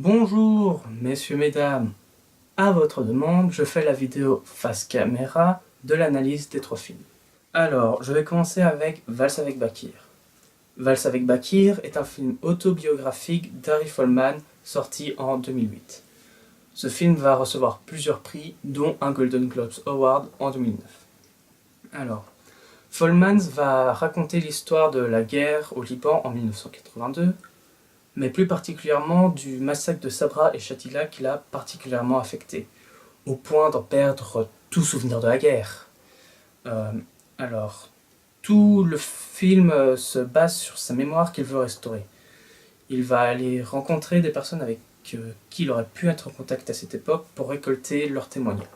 Bonjour, messieurs, mesdames. À votre demande, je fais la vidéo face caméra de l'analyse des 3 films. Alors, je vais commencer avec Valse avec Bakir. Valse avec Bakir est un film autobiographique d'Harry Folman sorti en 2008. Ce film va recevoir plusieurs prix, dont un Golden Globes Award en 2009. Alors, Folman va raconter l'histoire de la guerre au Liban en 1982, mais plus particulièrement du massacre de Sabra et Shatila qui l'a particulièrement affecté, au point d'en perdre tout souvenir de la guerre. Alors, tout le film se base sur sa mémoire qu'il veut restaurer. Il va aller rencontrer des personnes avec qui il aurait pu être en contact à cette époque pour récolter leurs témoignages.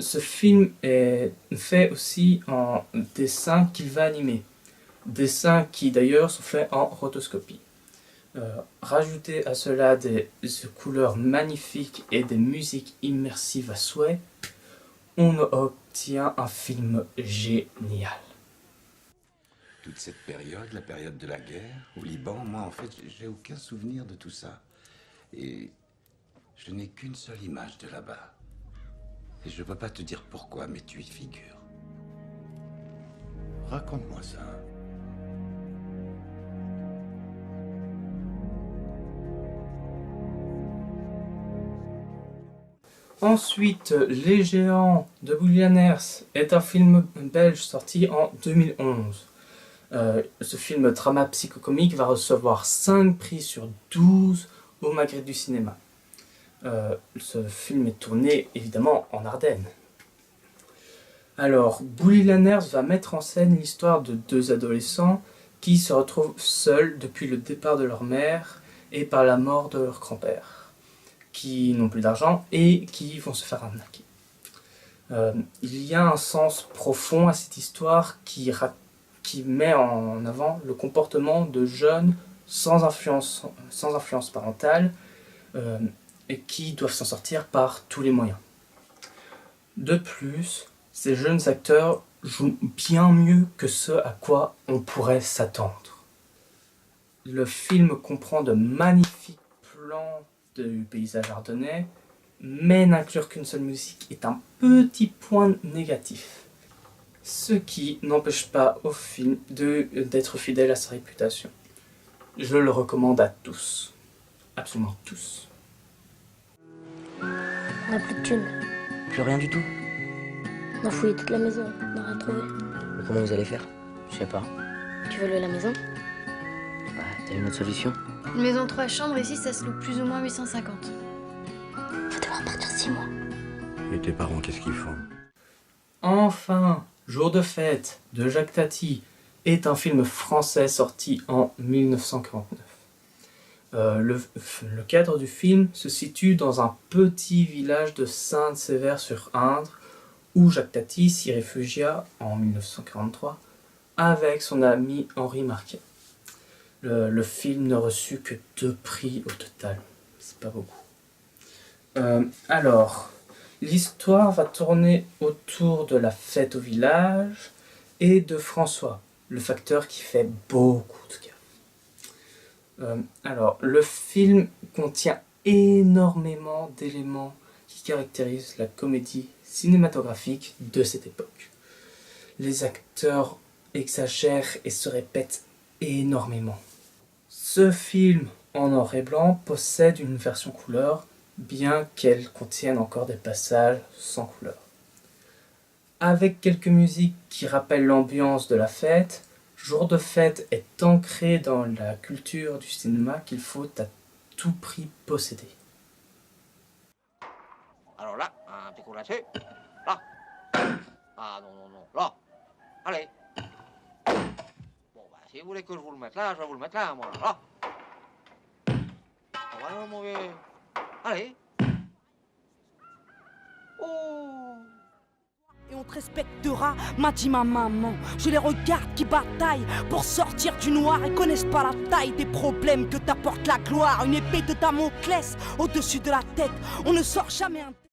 Ce film est fait aussi en dessins qu'il va animer. Dessins qui d'ailleurs sont faits en rotoscopie. Rajouter à cela des couleurs magnifiques et des musiques immersives à souhait, on obtient un film génial. Toute cette période, la période de la guerre, au Liban, moi en fait, j'ai aucun souvenir de tout ça. Et je n'ai qu'une seule image de là-bas. Et je ne peux pas te dire pourquoi, mais tu y figures. Raconte-moi ça. Ensuite, Les Géants de Bully Lanners est un film belge sorti en 2011. Ce film drama psychocomique va recevoir 5 prix sur 12 au Maghreb du cinéma. Ce film est tourné évidemment en Ardennes. Alors, Bully Lanners va mettre en scène l'histoire de 2 adolescents qui se retrouvent seuls depuis le départ de leur mère et par la mort de leur grand-père, qui n'ont plus d'argent et qui vont se faire arnaquer. Il y a un sens profond à cette histoire qui met en avant le comportement de jeunes sans influence parentale et qui doivent s'en sortir par tous les moyens. De plus, ces jeunes acteurs jouent bien mieux que ce à quoi on pourrait s'attendre. Le film comprend de magnifiques plans du paysage ardennais, mais n'inclure qu'une seule musique est un petit point négatif. Ce qui n'empêche pas au film d'être fidèle à sa réputation. Je le recommande à tous. Absolument tous. On n'a plus de thunes. Plus rien du tout. On a fouillé toute la maison, on n'a rien trouvé. Mais comment vous allez faire? Je sais pas. Tu veux louer la maison? Bah, t'as une autre solution? Une maison 3 chambres ici, ça se loue plus ou moins 850. Faut devoir partir 6 mois. Et tes parents, qu'est-ce qu'ils font? Enfin, Jour de fête de Jacques Tati est un film français sorti en 1949. Le cadre du film se situe dans un petit village de Sainte-Sévère-sur-Indre où Jacques Tati s'y réfugia en 1943 avec son ami Henri Marquet. Le film ne reçut que 2 prix au total, c'est pas beaucoup. Alors, l'histoire va tourner autour de la fête au village et de François, le facteur qui fait beaucoup de gaffe. Alors, le film contient énormément d'éléments qui caractérisent la comédie cinématographique de cette époque. Les acteurs exagèrent et se répètent énormément. Ce film en noir et blanc possède une version couleur, bien qu'elle contienne encore des passages sans couleur. Avec quelques musiques qui rappellent l'ambiance de la fête, Jour de fête est ancré dans la culture du cinéma qu'il faut à tout prix posséder. Alors là, un petit coup là-dessus. Là. Ah non, non, non. Là. Allez. Bon, bah, si vous voulez que je vous le mette là, je vais vous le mettre là, moi. Là. Voilà, mon vieux. Allez. Oh. Et on te respectera, m'a dit ma maman. Je les regarde qui bataillent pour sortir du noir et connaissent pas la taille des problèmes que t'apporte la gloire. Une épée de Damoclès au-dessus de la tête, on ne sort jamais un...